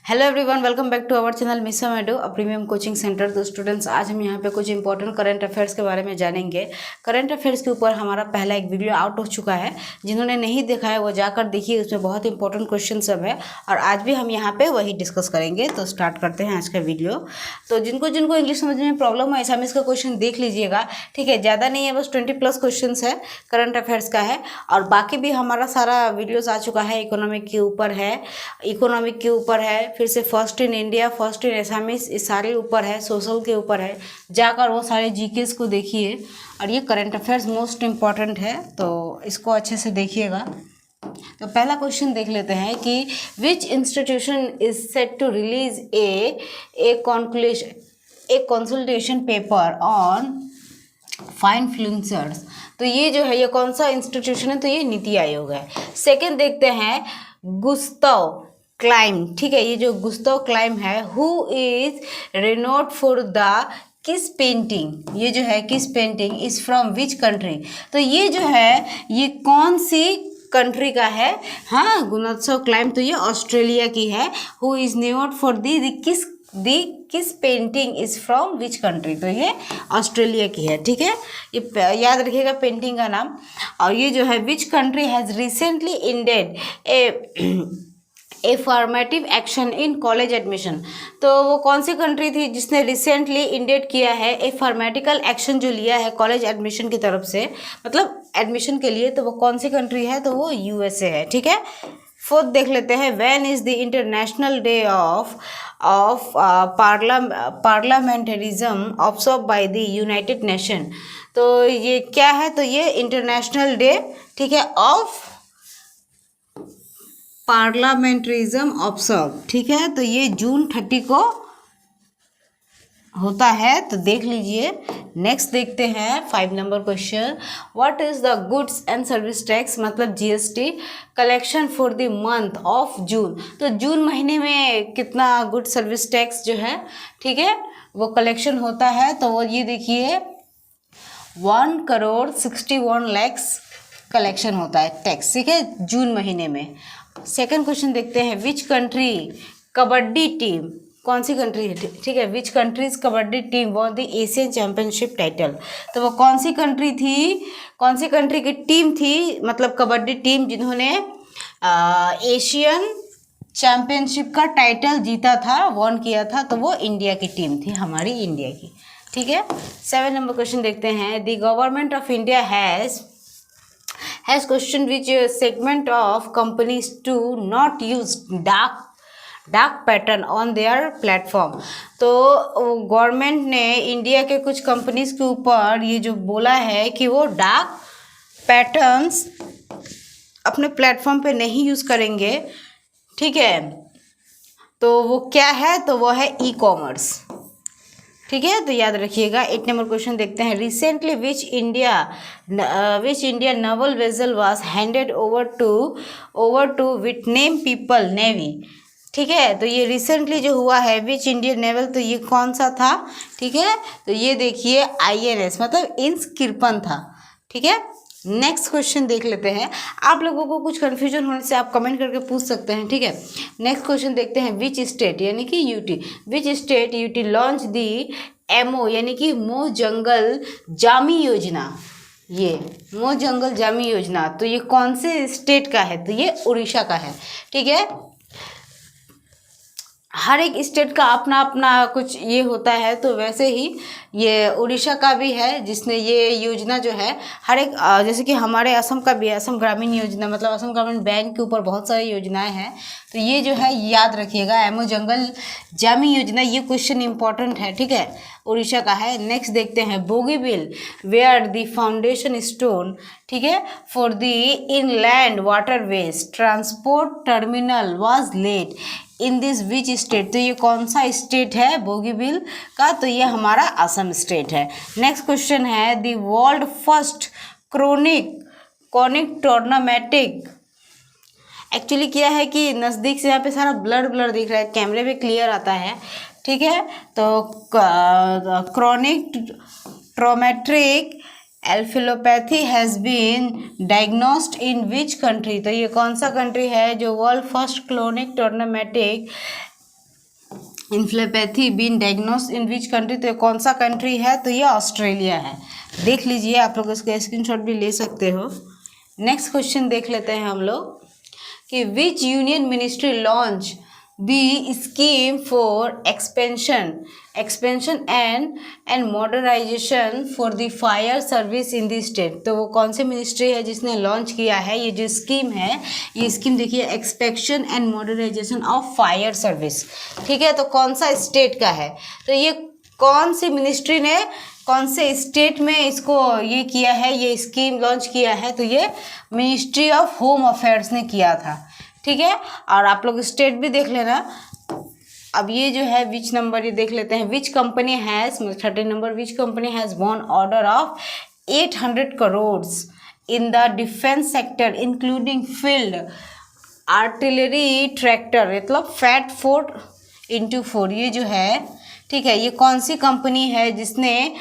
Hello everyone, welcome back to our channel मिसा मेडो a premium coaching centre. तो students, आज हम यहाँ पे कुछ इंपॉर्टेंट करंट अफेयर्स के बारे में जानेंगे। करंट अफेयर्स के ऊपर हमारा पहला एक वीडियो आउट हो चुका है। जिन्होंने नहीं देखा है वो जाकर देखिए, उसमें बहुत इंपॉर्टेंट क्वेश्चन सब है और आज भी हम यहाँ पे वही डिस्कस करेंगे। तो स्टार्ट करते हैं आज का वीडियो। तो जिनको जिनको इंग्लिश समझने में प्रॉब्लम है एसामीज का क्वेश्चन देख लीजिएगा, ठीक है। ज़्यादा नहीं है, बस 20+ क्वेश्चन है, करंट अफेयर्स का है। और बाकी भी हमारा सारा वीडियोज़ आ चुका है। इकोनॉमिक के ऊपर है, फिर से first in India, first in Assamese, इस सारे ऊपर है, सोशल के ऊपर है। जाकर वो सारे जीकेस को देखिए और ये करंट अफेयर्स मोस्ट इम्पॉर्टेंट है, तो इसको अच्छे से देखिएगा। तो पहला क्वेश्चन देख लेते हैं कि which institution is set to release a consultation paper on financiers. तो ये जो है, ये कौन सा इंस्टीट्यूशन है? तो ये नीति आयोग है। सेकंड देखते हैं गुस्ताव क्लाइम, ठीक है। ये जो गुस्ताव क्लाइम है, who is renowned for the किस पेंटिंग। ये जो है किस painting is from which country. तो ये जो है, ये कौन सी कंट्री का है? हाँ, गुणोत्सव क्लाइम तो ये ऑस्ट्रेलिया की है। Who is named for the kiss painting is from which country. तो ये ऑस्ट्रेलिया की है, ठीक है। ये याद रखिएगा पेंटिंग का नाम। और ये जो है which country has recently ended A formative action in college admission. तो वो कौन सी कंट्री थी जिसने रिसेंटली इंडेट किया है ए फॉर्मेटिकल एक्शन जो लिया है कॉलेज एडमिशन की तरफ से, मतलब एडमिशन के लिए। तो वो कौन सी कंट्री है? तो वो यूएसए है, ठीक है। फोर्थ देख लेते हैं, when is the international day of parliamentarism observe by the United Nation. तो ये क्या है? तो ये इंटरनेशनल डे, ठीक है, ऑफ पार्लियामेंटरिज्म ऑब्जर्व, ठीक है। तो ये जून 30 को होता है, तो देख लीजिए। नेक्स्ट देखते हैं 5 number question, what is the goods and service tax मतलब GST collection for the month of June. तो जून महीने में कितना गुड्स सर्विस टैक्स जो है, ठीक है, वो कलेक्शन होता है। तो वो ये देखिए 1,61,00,000 कलेक्शन होता है टैक्स, ठीक है, जून महीने में। सेकंड क्वेश्चन देखते हैं, विच कंट्री कबड्डी टीम, कौन सी कंट्री है, ठीक है, which countries kabaddi team won the Asian championship title. तो वो कौन सी कंट्री थी, कौन सी कंट्री की टीम थी, मतलब कबड्डी टीम जिन्होंने एशियन चैंपियनशिप का टाइटल जीता था, वॉन किया था। तो वो इंडिया की टीम थी, हमारी इंडिया की, ठीक है। 7 नंबर क्वेश्चन देखते हैं, the government of India has questioned which segment of companies to not use dark pattern on their platform. तो गवर्नमेंट ने इंडिया के कुछ कंपनीज के ऊपर ये जो बोला है कि वो डार्क पैटर्न्स अपने प्लेटफॉर्म पे नहीं यूज़ करेंगे, ठीक है। तो वो क्या है? तो वो है ई कॉमर्स, ठीक है। तो याद रखिएगा। 8 नंबर क्वेश्चन देखते हैं, recently which India naval vessel was handed over to Vietnam people navy, ठीक है। तो ये रिसेंटली जो हुआ है विच इंडियन नेवल, तो ये कौन सा था, ठीक है। तो ये देखिए INS मतलब इंस किरपन था, ठीक है। नेक्स्ट क्वेश्चन देख लेते हैं। आप लोगों को कुछ कन्फ्यूजन होने से आप कमेंट करके पूछ सकते हैं, ठीक है। नेक्स्ट क्वेश्चन देखते हैं, विच स्टेट यानी कि UT, which state UT launch the MO यानी कि मोह जंगल जामी योजना। ये मोह जंगल जामी योजना, तो ये कौन से स्टेट का है? तो ये उड़ीसा का है, ठीक है। हर एक स्टेट का अपना अपना कुछ ये होता है, तो वैसे ही ये उड़ीसा का भी है जिसने ये योजना जो है हर एक, जैसे कि हमारे असम का भी है, असम ग्रामीण योजना, मतलब असम ग्रामीण बैंक के ऊपर बहुत सारी योजनाएं हैं। तो ये जो है याद रखिएगा, एमओ जंगल जामी योजना, ये क्वेश्चन इंपॉर्टेंट है, ठीक है, उड़ीसा का है। नेक्स्ट देखते हैं, Bogibeel where the foundation stone, ठीक है, for the inland waterways transport terminal was laid in this which state. तो ये कौन सा स्टेट है बोगीबिल का? तो ये हमारा असम स्टेट है। नेक्स्ट क्वेश्चन है, the world first chronic traumatic. Actually क्या है कि नज़दीक से यहाँ पे सारा ब्लर दिख रहा है, कैमरे पे क्लियर आता है, ठीक है। तो chronic traumatic encephalopathy has been diagnosed in which country. तो ये कौन सा कंट्री है जो world first chronic traumatic encephalopathy been diagnose in which country, तो ये कौन सा कंट्री है, तो ये ऑस्ट्रेलिया है। देख लीजिए, आप लोग इसका स्क्रीनशॉट भी ले सकते हो। नेक्स्ट क्वेश्चन देख लेते हैं हम लोग कि which union ministry launch the scheme for expansion and modernisation for the fire service in the state. तो वो कौन सी मिनिस्ट्री है जिसने लॉन्च किया है ये जो स्कीम है, ये स्कीम देखिए expansion and modernisation of fire service, ठीक है। तो कौन सा स्टेट का है, तो ये कौन सी मिनिस्ट्री ने कौन से स्टेट में इसको ये किया है, ये स्कीम लॉन्च किया है, तो ये मिनिस्ट्री ऑफ होम अफेयर्स ने किया था, ठीक है। और आप लोग स्टेट भी देख लेना। अब ये जो है विच नंबर ये देख लेते हैं, which company has 30 number, which company has won order of 800 crore in the defence sector including field artillery tractor, मतलब फैट 4x4, ये जो है, ठीक है, ये कौन सी कंपनी है जिसने,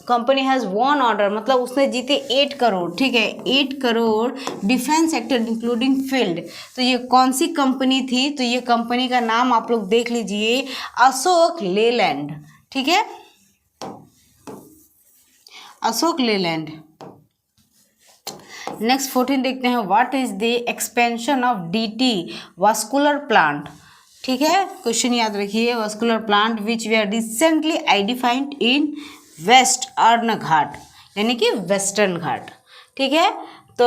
कंपनी हैज़ वॉन ऑर्डर मतलब उसने जीते 8 करोड़, ठीक है, 8 crore defence sector including field. तो ये कौन सी कंपनी थी, तो ये कंपनी का नाम आप लोग देख लीजिए, अशोक लेलैंड, ठीक है, अशोक लेलैंड। नेक्स्ट 14 देखते हैं, what is the expansion of DT vascular plant, ठीक है, क्वेश्चन याद रखिए, vascular plant which we are recently identified in western Ghat, यानी कि वेस्टर्न घाट, ठीक है। तो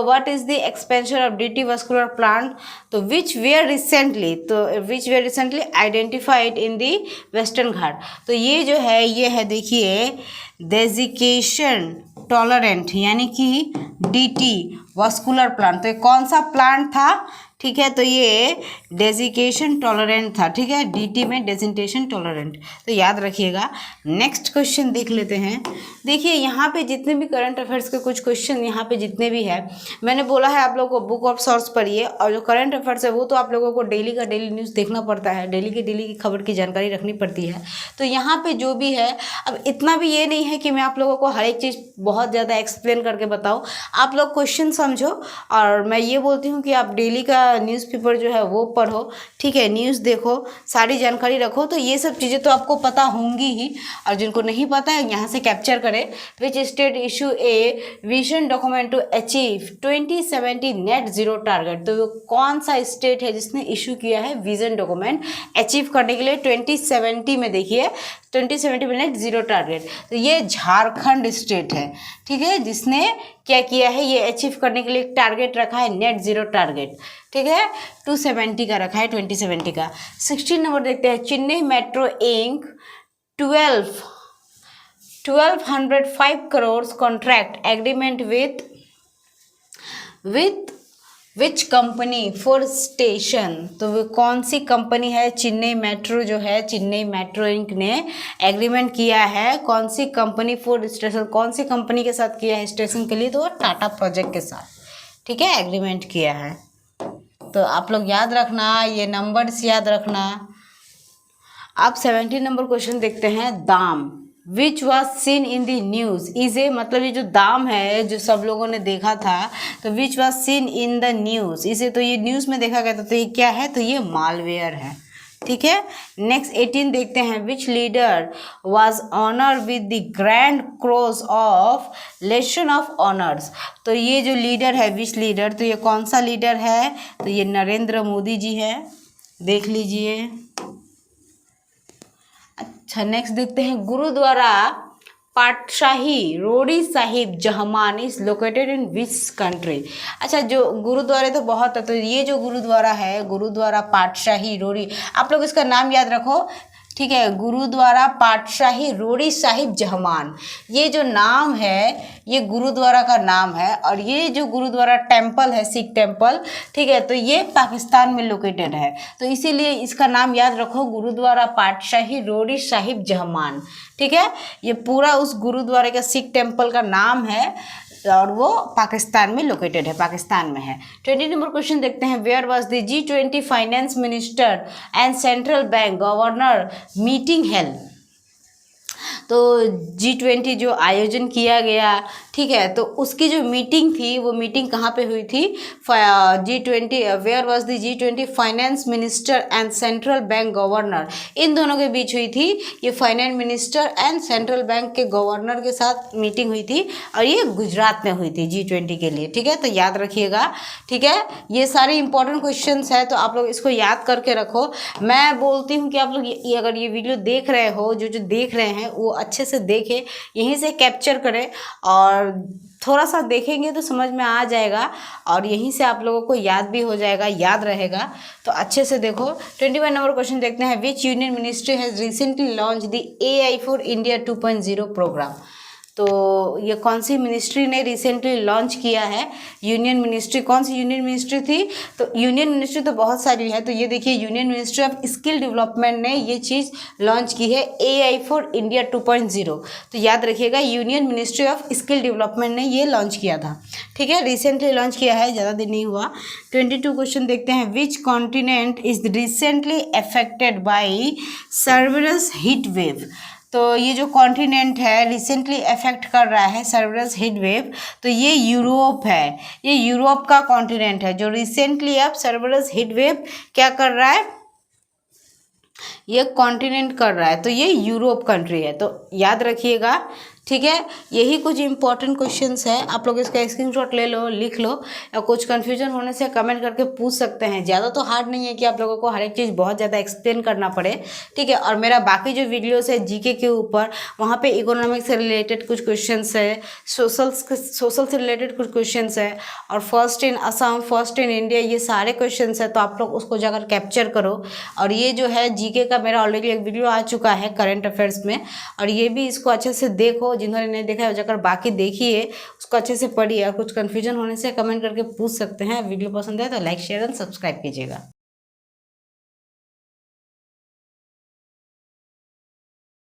what is the expansion of DT vascular plant, तो which were recently identified in the western Ghat. तो ये जो है, ये है देखिए डेजिकेशन टॉलरेंट, यानी कि डीटी वास्कुलर प्लांट। तो ये कौन सा प्लांट था, ठीक है, तो ये डेजिकेशन टॉलरेंट था, ठीक है, डीटी में डेजिटेशन टॉलरेंट, तो याद रखिएगा। नेक्स्ट क्वेश्चन देख लेते हैं। देखिए यहाँ पे जितने भी करंट अफेयर्स के कुछ क्वेश्चन यहाँ पे जितने भी है, मैंने बोला है आप लोगों को बुक ऑफ सोर्स पढ़िए, और जो करंट अफेयर्स है वो तो आप लोगों को डेली का डेली न्यूज़ देखना पड़ता है, डेली की खबर की जानकारी रखनी पड़ती है। तो यहाँ पे जो भी है, अब इतना भी ये नहीं है कि मैं आप लोगों को हर एक चीज़ बहुत ज़्यादा एक्सप्लेन करके बताऊँ, आप लोग क्वेश्चन समझो, और मैं ये बोलती हूँ कि आप डेली का न्यूज़पेपर जो है वो पढ़ो, ठीक है, न्यूज़ देखो, सारी जानकारी रखो, तो ये सब चीज़ें तो आपको पता होंगी ही, और जिनको नहीं पता है यहाँ से कैप्चर करें। Which state issue a vision document to achieve 2070 net zero target, तो कौन सा स्टेट है जिसने इशू किया है विजन डॉक्यूमेंट अचीव करने के लिए 2070 में, देखिए 2070 में नेट जीरो टारगेट, तो ये झारखंड स्टेट है, ठीक है, जिसने क्या किया है, ये अचीव करने के लिए टारगेट रखा है नेट जीरो टारगेट, ठीक है, 270 का रखा है, 2070 का। 16 नंबर देखते हैं, Chennai metro ink 1205 crore contract agreement with which company for station, तो वो कौन सी कंपनी है, चेन्नई मेट्रो जो है, चेन्नई मेट्रो इंक ने एग्रीमेंट किया है कौन सी कंपनी फॉर स्टेशन, कौन सी कंपनी के साथ किया है स्टेशन के लिए, तो टाटा प्रोजेक्ट के साथ, ठीक है, एग्रीमेंट किया है। तो आप लोग याद रखना, ये नंबर्स याद रखना। अब 17 नंबर क्वेश्चन देखते हैं, दाम which was seen in the news is a, मतलब ये जो दाम है जो सब लोगों ने देखा था, तो which was seen in the news, इसे तो ये न्यूज़ में देखा गया था, तो ये क्या है, तो ये मालवेयर है, ठीक है। नेक्स्ट 18 देखते हैं, which leader was honour with the grand cross of legion of honours, तो ये जो लीडर है, विच लीडर, तो ये कौन सा लीडर है, तो ये नरेंद्र मोदी जी है, देख लीजिए। अच्छा, नेक्स्ट देखते हैं, Gurdwara Patshahi Rori Sahib Jahman is located in which country. अच्छा, जो गुरुद्वारे तो बहुत है, तो ये जो गुरुद्वारा है, गुरुद्वारा पातशाही रोड़ी, आप लोग इसका नाम याद रखो, ठीक है, गुरुद्वारा पातशाही रोड़ी साहिब जहमान, ये जो नाम है ये गुरुद्वारा का नाम है, और ये जो गुरुद्वारा टेम्पल है, सिख टेम्पल, ठीक है, तो ये पाकिस्तान में लोकेटेड है, तो इसीलिए इसका नाम याद रखो, गुरुद्वारा पातशाही रोड़ी साहिब जहमान, ठीक है, ये पूरा उस गुरुद्वारे का सिख टेम्पल का नाम है, और वो पाकिस्तान में लोकेटेड है, पाकिस्तान में है। 20 नंबर क्वेश्चन देखते हैं, where was the G20 finance minister and central bank governor meeting held, तो G20 जो आयोजन किया गया, ठीक ठीक है। तो उसकी जो मीटिंग थी वो मीटिंग कहाँ पे हुई थी? G20, where was the G20 finance minister and central bank governor, इन दोनों के बीच हुई थी। ये finance minister and central bank के गवर्नर के साथ मीटिंग हुई थी और ये गुजरात में हुई थी G20 के लिए। ठीक है, तो याद रखिएगा। ठीक है, ये सारे इंपॉर्टेंट क्वेश्चंस है, तो आप लोग इसको याद करके रखो। मैं बोलती हूँ कि आप लोग अगर ये वीडियो देख रहे हो, जो देख रहे हैं वो अच्छे से देखें, यहीं से कैप्चर करें और थोड़ा सा देखेंगे तो समझ में आ जाएगा और यहीं से आप लोगों को याद भी हो जाएगा, याद रहेगा। तो अच्छे से देखो। 21 नंबर क्वेश्चन देखते हैं। Which union ministry has recently launch the AI for India 2.0 programme? तो ये कौन सी मिनिस्ट्री ने रिसेंटली लॉन्च किया है? यूनियन मिनिस्ट्री, कौन सी यूनियन मिनिस्ट्री थी? तो यूनियन मिनिस्ट्री तो बहुत सारी है, तो ये देखिए union ministry of skill development ने ये चीज़ लॉन्च की है, AI फॉर इंडिया 2.0। तो याद रखिएगा, union ministry of skill development ने ये लॉन्च किया था। ठीक है, रिसेंटली लॉन्च किया है, ज़्यादा दिन नहीं हुआ। 22 क्वेश्चन देखते हैं। Which continent is recently affected by severe heat wave? तो ये जो कॉन्टिनेंट है रिसेंटली अफेक्ट कर रहा है सर्वियस हीट वेव, तो ये यूरोप है। ये यूरोप का कॉन्टिनेंट है जो रिसेंटली अब सर्वियस हीट वेव क्या कर रहा है, ये कॉन्टिनेंट कर रहा है। तो ये यूरोप कंट्री है, तो याद रखिएगा। ठीक है, यही कुछ इंपॉर्टेंट क्वेश्चंस है, आप लोग इसका स्क्रीनशॉट ले लो, लिख लो, या कुछ कन्फ्यूजन होने से कमेंट करके पूछ सकते हैं। ज़्यादा तो हार्ड नहीं है कि आप लोगों को हर एक चीज़ बहुत ज़्यादा एक्सप्लेन करना पड़े। ठीक है, और मेरा बाकी जो वीडियोस है जीके के ऊपर, वहाँ पे इकोनॉमिक्स से रिलेटेड कुछ क्वेश्चंस है, सोशल से रिलेटेड कुछ क्वेश्चंस है, और first in Assam, first in India, ये सारे क्वेश्चंस है। तो आप लोग उसको जाकर कैप्चर करो। और ये जो है जीके का मेरा ऑलरेडी एक वीडियो आ चुका है करंट अफेयर्स में, और ये भी इसको अच्छे से देखो। जिन्होंने नहीं देखा है जाकर बाकी देखिए, उसको अच्छे से पढ़िए। और कुछ कन्फ्यूजन होने से कमेंट करके पूछ सकते हैं। वीडियो पसंद है तो लाइक शेयर एंड सब्सक्राइब कीजिएगा।